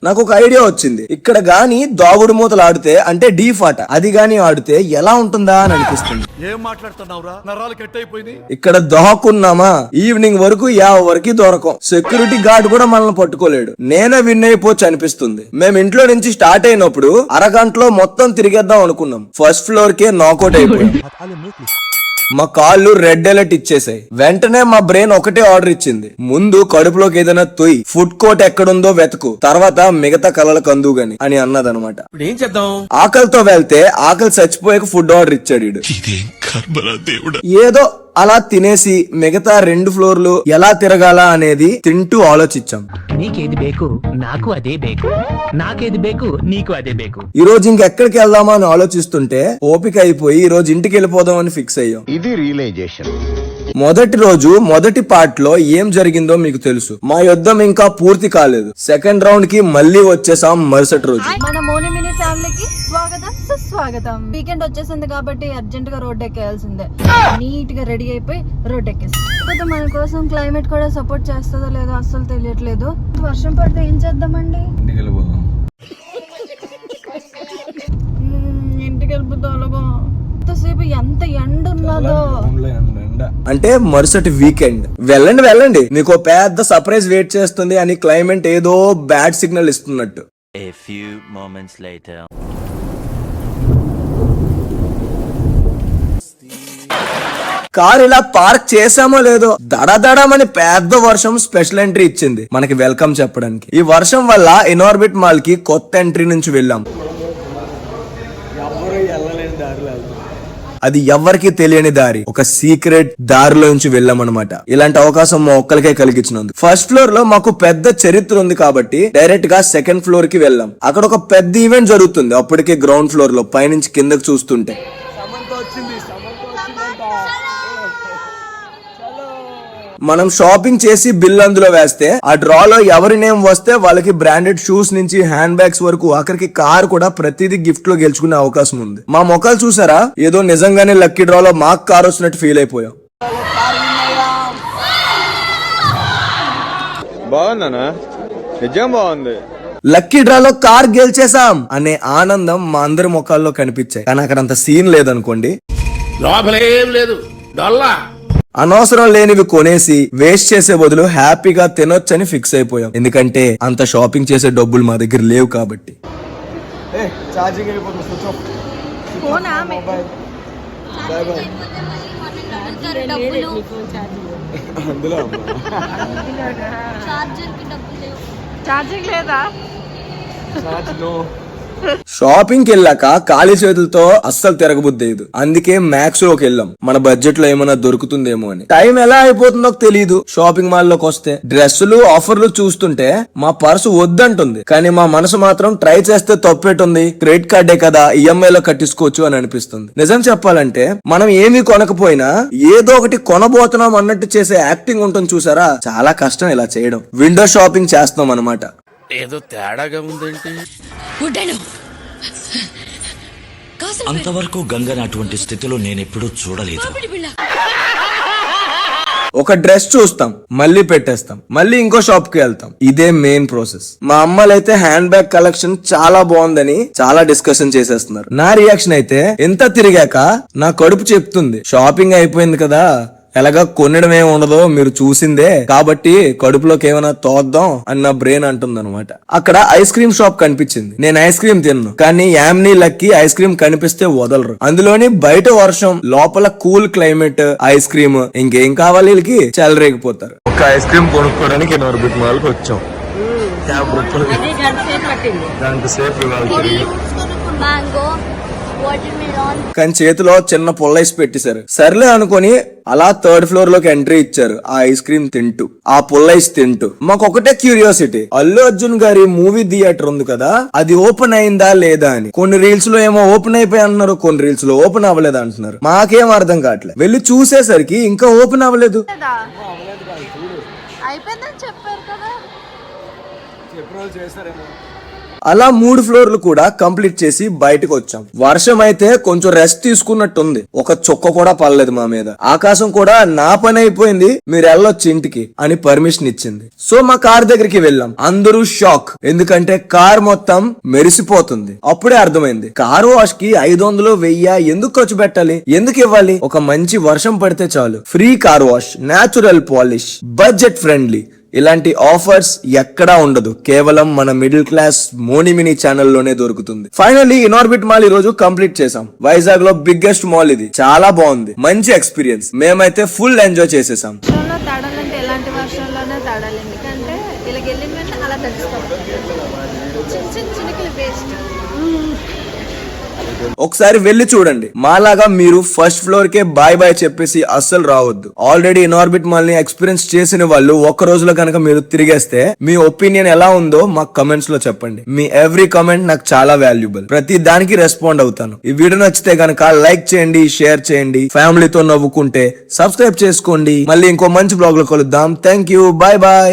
నాకు ఒక ఐడియా వచ్చింది. ఇక్కడ గాని దాగుడు మూతలు ఆడితే అంటే డీఫ్ ఆట అది గాని ఆడితే ఎలా ఉంటుందా అని అనిపిస్తుంది. ఏం మాట్లాడుతున్నావురా, నరాలు కట్ అయిపోయింది. ఇక్కడ దాక్కున్నామా ఈవినింగ్ వరకు ఎవరికి దొరకం. సెక్యూరిటీ గార్డ్ కూడా మనల్ని పట్టుకోలేడు. నేనే విన్ అయిపోవచ్చు అనిపిస్తుంది. మేము ఇంట్లో నుంచి స్టార్ట్ అయినప్పుడు అరగంటలో మొత్తం తిరిగేద్దాం అనుకున్నాం. ఫస్ట్ ఫ్లోర్ కే నాకౌట్ అయిపోయాం. మా కాళ్ళు రెడ్ అలర్ట్ ఇచ్చేసాయి. వెంటనే మా బ్రెయిన్ ఒకటే ఆర్డర్ ఇచ్చింది, ముందు కడుపులోకి ఏదైనా తొయ్యి, ఫుడ్ కోర్ట్ ఎక్కడుందో వెతుకు, తర్వాత మిగతా కలలకు అందుగాని అని అన్నదనమాట. ఏం చేద్దాం? ఆకలితో వెళ్తే ఆకలి చచ్చిపోయాక ఫుడ్ ఆర్డర్ ఇచ్చాడు. ఏదో అలా తినేసి మిగతా 2 ఫ్లోర్లు ఎలా తిరగాల అనేది తింటూ ఆలోచించాం. నీకేది బేకు నాకు అదే బేకు, నాకేది బేకు నీకు అదే బేకు. ఈ రోజు ఇంకెక్కడికి వెళ్దామా అని ఆలోచిస్తుంటే ఓపిక అయిపోయి ఈ రోజు ఇంటికి వెళ్ళిపోదాం అని ఫిక్స్ అయ్యాం. ఇది రియలైజేషన్. మొదటి రోజు మొదటి పార్ట్ లో ఏం జరిగిందో మీకు తెలుసు. మా యుద్ధం ఇంకా పూర్తి కాలేదు. సెకండ్ రౌండ్ కి మళ్ళీ వచ్చేసాం మరుసటి రోజు. మన మోని మినీ ఫ్యామిలీకి స్వాగతం సుస్వాగతం. వీకెండ్ వచ్చేసింది కాబట్టి అర్జెంట్ గా రోడ్ ఎక్కేయాల్సిందే. నీట్ గా రెడీ అయిపోయి రోడ్ ఎక్కేసి మన కోసం క్లైమేట్ కూడా సపోర్ట్ చేస్తుందో లేదో అస్సలు తెలియట్లేదు. వర్షం పడితే ఏం చేద్దామండి? ఇంటికి వెళ్ళిపోతాం. అలాగా ఎంతసేపు ఎంత ఎండ ఉన్నదో. అంటే మరుసటి వీకెండ్. వెళ్ళండి వెళ్ళండి, మీకు పెద్ద సర్ప్రైజ్ వెయిట్ చేస్తుంది అని క్లైమేట్ ఏదో బ్యాడ్ సిగ్నల్ ఇస్తున్నట్టు. A few moments later. Car ఇలా పార్క్ చేసామో లేదో దడదడమని పెద్ద వర్షం స్పెషల్ ఎంట్రీ ఇచ్చింది మనకి వెల్కమ్ చెప్పడానికి. ఈ వర్షం వల్ల ఇన్ఆర్బిట్ మాల్ కి కొత్త ఎంట్రీ నుంచి వెళ్ళాం. అది ఎవరికి తెలియని దారి, ఒక సీక్రెట్ దారిలో నుంచి వెళ్ళామన్నమాట. ఇలాంటి అవకాశం మా ఒక్కరికే కలిగించినందుకు. ఫస్ట్ ఫ్లోర్ లో మాకు పెద్ద చరిత్ర ఉంది కాబట్టి డైరెక్ట్ గా సెకండ్ ఫ్లోర్ కి వెళ్ళాం. అక్కడ ఒక పెద్ద ఈవెంట్ జరుగుతుంది. అప్పటికే గ్రౌండ్ ఫ్లోర్ లో పైనుంచి కిందకి చూస్తుంటే మనం షాపింగ్ చేసి బిల్ అందులో వేస్తే ఆ డ్రా లో ఎవరి నేమ్ వస్తే వాళ్ళకి బ్రాండెడ్ షూస్ నుంచి హ్యాండ్ బ్యాగ్స్ వరకు ఆఖరికి కార్ కూడా ప్రతిదీ గిఫ్ట్ లో గెలుచుకునే అవకాశం ఉంది. మా మొక్కలు చూసారా, ఏదో నిజంగానే లక్కీ డ్రా లో మాకు కార్ వచ్చినట్టు ఫీల్ అయిపోయాం. బాగుందనా? నిజం బాగుంది. లక్కీ డ్రాలో కార్ గెలిచేసాం అనే ఆనందం మా అందరి ముఖాల్లో కనిపించాయి. కానీ అక్కడ అంత సీన్ లేదనుకోండి. లోపలేం లేదు, డొల్లా. అనవసరం లేనివి కొనేసి వేస్ట్ చేసే బదులు హ్యాపీగా తినొచ్చని ఫిక్స్ అయిపోయాం. ఎందుకంటే అంత షాపింగ్ చేసే డబ్బులు మా దగ్గర లేవు కాబట్టి. షాపింగ్ కి వెళ్ళాక ఖాళీ చేతులతో అస్సలు తిరగబుద్దేదు. అందుకే మ్యాక్స్ లోకి వెళ్ళాం, మన బడ్జెట్ లో ఏమైనా దొరుకుతుందేమో అని. టైం ఎలా అయిపోతుందో తెలియదు. షాపింగ్ మాల్ లోకి వస్తే డ్రెస్సులు ఆఫర్లు చూస్తుంటే మా పర్సు వద్దంటుంది, కానీ మా మనసు మాత్రం ట్రై చేస్తే తప్పేటుంది, క్రెడిట్ కార్డే కదా ఈఎంఐ లో కట్టించుకోవచ్చు అని అనిపిస్తుంది. నిజం చెప్పాలంటే మనం ఏమీ కొనకపోయినా ఏదో ఒకటి కొనబోతున్నాం అన్నట్టు చేసే యాక్టింగ్ ఉంటుంది చూసారా, చాలా కష్టం ఇలా చేయడం. విండో షాపింగ్ చేస్తున్నాం అనమాట. ఏదో తేడాగా ఉందేంటి? అంతవరకు గంగని అటువంటి స్థితిలో నేనెప్పుడూ చూడలేదు. ఒక డ్రెస్ చూస్తాం, మళ్ళీ పెట్టేస్తాం, మళ్ళీ ఇంకో షాప్ కి వెళ్తాం. ఇదే మెయిన్ ప్రాసెస్. మా అమ్మలైతే హ్యాండ్ బ్యాగ్ కలెక్షన్ చాలా బాగుందని చాలా డిస్కషన్ చేసేస్తున్నారు. నా రియాక్షన్ అయితే ఎంత తిరిగాక నా కడుపు చెప్తుంది, షాపింగ్ అయిపోయింది కదా, ఎలాగా కొనడం ఏమి ఉండదో మీరు చూసిందే, కాబట్టి కడుపులోకి ఏమైనా తోద్దాం అని నా బ్రెయిన్ అంటుంది అనమాట. అక్కడ ఐస్ క్రీమ్ షాప్ కనిపించింది. నేను ఐస్ క్రీమ్ తిన్ను, కానీ యామ్నీ లక్కి ఐస్ క్రీమ్ కనిపిస్తే వదలరు. అందులోని బయట వర్షం, లోపల కూల్ క్లైమేట్, ఐస్ క్రీమ్, ఇంకేం కావాలి వీళ్ళకి, చెలరేగిపోతారు. ఒక ఐస్ క్రీమ్ కొనుక్కోవడానికి ఇన్ఆర్బిట్ మాల్ కి వచ్చాం. కానీ చేతిలో చిన్న పుల్లైస్ పెట్టేశారు. సర్లే అనుకుని అలా థర్డ్ ఫ్లోర్ లోకి ఎంట్రీ ఇచ్చారు. ఆ ఐస్ క్రీమ్ తింటూ, ఆ పుల్లైస్ తింటూ మాకు ఒకటే క్యూరియాసిటీ, అల్లు అర్జున్ గారి మూవీ థియేటర్ ఉంది కదా, అది ఓపెన్ అయిందా లేదా అని. కొన్ని రీల్స్ లో ఏమో ఓపెన్ అయిపోయి అంటున్నారు, కొన్ని రీల్స్ లో ఓపెన్ అవ్వలేదు అంటున్నారు. మాకేం అర్థం కావట్లేదు. వెళ్ళి చూసేసరికి ఇంకా ఓపెన్ అవ్వలేదు. అయిపోయిందని చెప్పారు కదా. అలా 3 ఫ్లోర్లు కూడా కంప్లీట్ చేసి బయటకు వచ్చాం. వర్షం అయితే కొంచెం రెస్ట్ తీసుకున్నట్టుంది, ఒక చుక్క కూడా పడలేదు మా మీద. ఆకాశం కూడా నా పని అయిపోయింది, మీరు వెళ్ళొచ్చు ఇంటికి అని పర్మిషన్ ఇచ్చింది. సో మా కార్ దగ్గరికి వెళ్ళాం. అందరూ షాక్, ఎందుకంటే కార్ మొత్తం మెరిసిపోతుంది. అప్పుడే అర్థమైంది కార్ వాష్ కి 500 1000 ఎందుకు ఖర్చు పెట్టాలి, ఎందుకు ఇవ్వాలి. ఒక మంచి వర్షం పడితే చాలు, free car wash, natural polish, budget friendly. ఇలాంటి ఆఫర్స్ ఎక్కడా ఉండదు, కేవలం మన మిడిల్ క్లాస్ మోనిమిని ఛానల్లోనే దొరుకుతుంది. ఫైనల్లీ ఇనార్బిట్ మాల్ ఈ రోజు కంప్లీట్ చేసాం. వైజాగ్ లో బిగ్గెస్ట్ మాల్ ఇది, చాలా బాగుంది, మంచి ఎక్స్పీరియన్స్. మేమైతే ఫుల్ ఎంజాయ్ చేసేసాం. వర్షంలో తడాలంటే ఎలాంటి వర్షంలోనే తడాలి, ఎందుకంటే ఇలా వెళ్ళిన వెంటనే అలా తడిస్తాం. చిన్నకి వేస్ట్. ఒకసారి వెళ్ళి చూడండి. మాలాగా మీరు ఫస్ట్ ఫ్లోర్ కే బాయ్ బాయ్ చెప్పేసి అస్సలు రావద్దు. ఆల్రెడీ ఇనార్బిట్ మాల్ ని ఎక్స్పీరియన్స్ చేసిన వాళ్ళు ఒక్క రోజులో కనుక మీరు తిరిగేస్తే మీ ఒపీనియన్ ఎలా ఉందో మాకు కమెంట్స్ లో చెప్పండి. మీ ఎవ్రీ కమెంట్ నాకు చాలా వాల్యుబుల్, ప్రతి దానికి రెస్పాండ్ అవుతాను. ఈ వీడియో నచ్చితే గనక లైక్ చేయండి, షేర్ చేయండి, ఫ్యామిలీతో నవ్వుకుంటే సబ్స్క్రైబ్ చేసుకోండి. మళ్ళీ ఇంకో మంచి బ్లాగ్ లో కలుద్దాం. Thank you, bye bye.